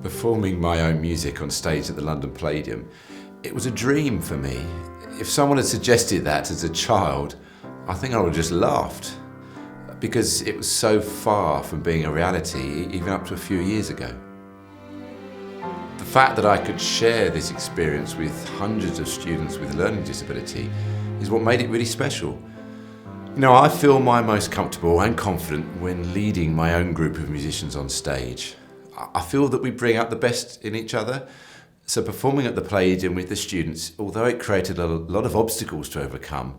Performing my own music on stage at the London Palladium, it was a dream for me. If someone had suggested that as a child, I think I would have just laughed, because it was so far from being a reality, even up to a few years ago. The fact that I could share this experience with hundreds of students with learning disability is what made it really special. You know, I feel my most comfortable and confident when leading my own group of musicians on stage. I feel that we bring out the best in each other. So performing at the Palladium with the students, although it created a lot of obstacles to overcome,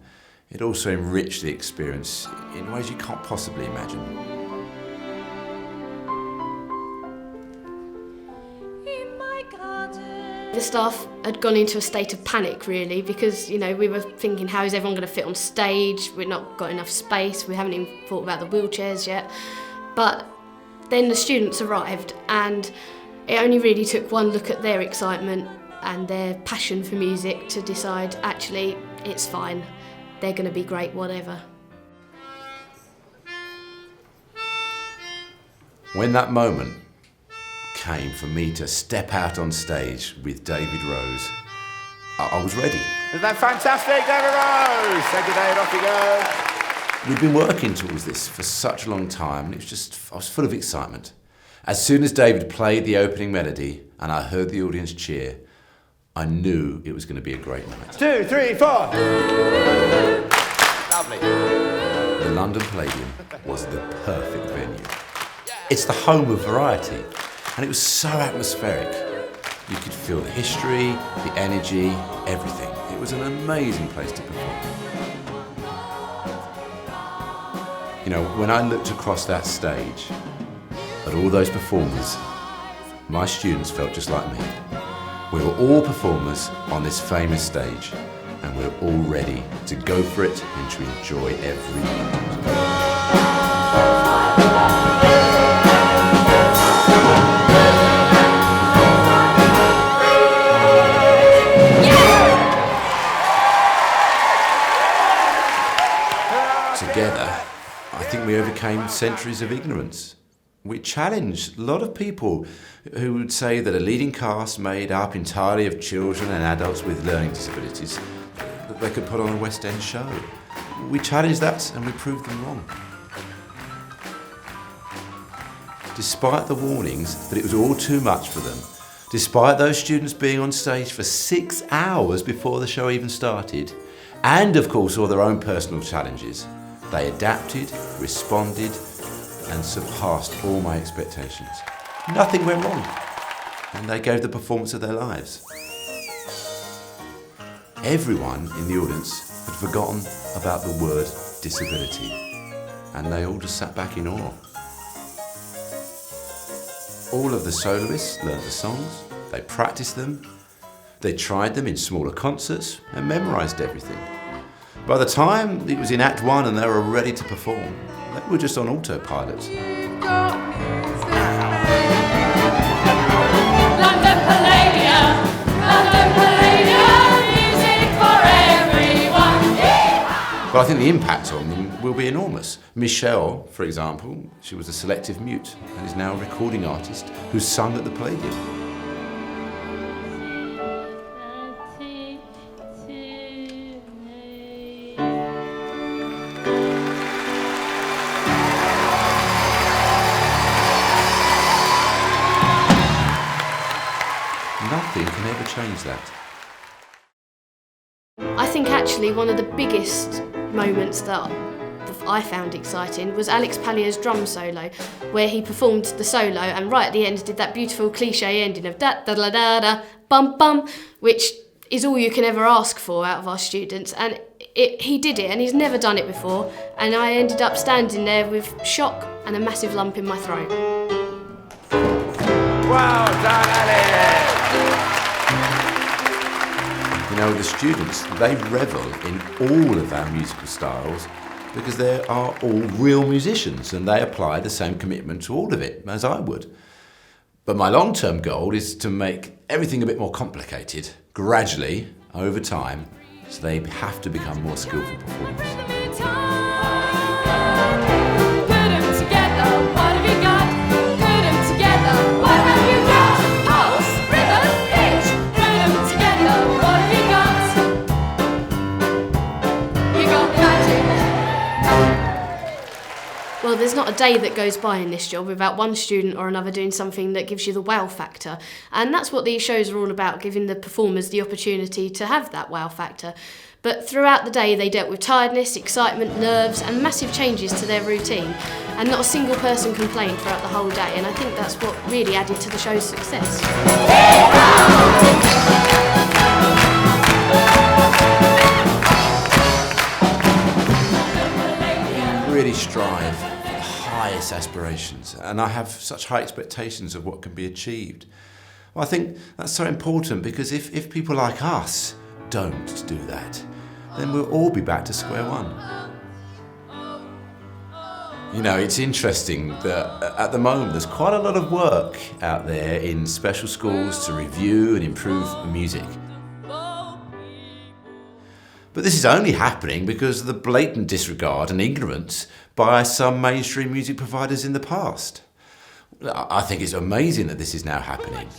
it also enriched the experience in ways you can't possibly imagine. The staff had gone into a state of panic really, because we were thinking, how is everyone going to fit on stage? We've not got enough space, we haven't even thought about the wheelchairs yet. But then the students arrived, and it only really took one look at their excitement and their passion for music to decide, actually, it's fine. They're going to be great, whatever. When that moment came for me to step out on stage with David Rose, I was ready. Isn't that fantastic, David Rose? Thank you, David, off you go. We've been working towards this for such a long time, and I was full of excitement. As soon as David played the opening melody and I heard the audience cheer, I knew it was going to be a great night. 2, 3, 4. Lovely. The London Palladium was the perfect venue. It's the home of variety, and it was so atmospheric. You could feel the history, the energy, everything. It was an amazing place to perform. You know, when I looked across that stage at all those performers, my students felt just like me. We were all performers on this famous stage, and we're all ready to go for it and to enjoy every moment. Together, I think we overcame centuries of ignorance. We challenged a lot of people who would say that a leading cast made up entirely of children and adults with learning disabilities, that they could put on a West End show. We challenged that and we proved them wrong. Despite the warnings that it was all too much for them, despite those students being on stage for 6 hours before the show even started, and of course all their own personal challenges, they adapted, responded, and surpassed all my expectations. Nothing went wrong, and they gave the performance of their lives. Everyone in the audience had forgotten about the word disability, and they all just sat back in awe. All of the soloists learned the songs, they practiced them, they tried them in smaller concerts and memorised everything. By the time it was in Act 1 and they were ready to perform, they were just on autopilot. London Palladium, music for everyone. But I think the impact on them will be enormous. Michelle, for example, she was a selective mute and is now a recording artist who's sung at the Palladium. Nothing can ever change that. I think actually one of the biggest moments that I found exciting was Alex Pallier's drum solo, where he performed the solo and right at the end did that beautiful cliche ending of da da da da da bum bum, which is all you can ever ask for out of our students, and he did it, and he's never done it before, and I ended up standing there with shock and a massive lump in my throat. Well done, Alex! You know, the students, they revel in all of our musical styles because they are all real musicians and they apply the same commitment to all of it as I would. But my long-term goal is to make everything a bit more complicated, gradually, over time, so they have to become more skillful performers. Well, there's not a day that goes by in this job without one student or another doing something that gives you the wow factor. And that's what these shows are all about, giving the performers the opportunity to have that wow factor. But throughout the day, they dealt with tiredness, excitement, nerves, and massive changes to their routine. And not a single person complained throughout the whole day, and I think that's what really added to the show's success. Really strive for the highest aspirations, and I have such high expectations of what can be achieved. Well, I think that's so important, because if people like us don't do that, then we'll all be back to square one. You know, it's interesting that at the moment there's quite a lot of work out there in special schools to review and improve music. But this is only happening because of the blatant disregard and ignorance by some mainstream music providers in the past. I think it's amazing that this is now happening.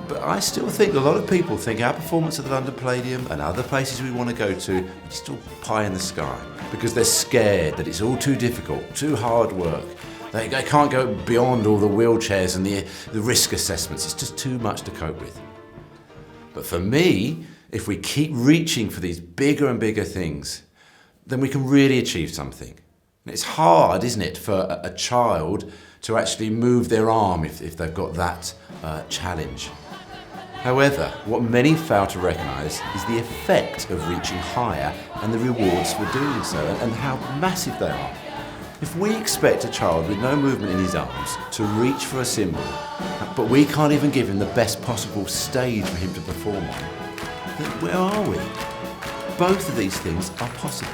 But I still think a lot of people think our performance at the London Palladium and other places we want to go to is still pie in the sky, because they're scared that it's all too difficult, too hard work. They can't go beyond all the wheelchairs and the risk assessments. It's just too much to cope with. But for me, if we keep reaching for these bigger and bigger things, then we can really achieve something. And it's hard, isn't it, for a child to actually move their arm if they've got that challenge. However, what many fail to recognise is the effect of reaching higher and the rewards for doing so, and how massive they are. If we expect a child with no movement in his arms to reach for a cymbal, but we can't even give him the best possible stage for him to perform on, then where are we? Both of these things are possible.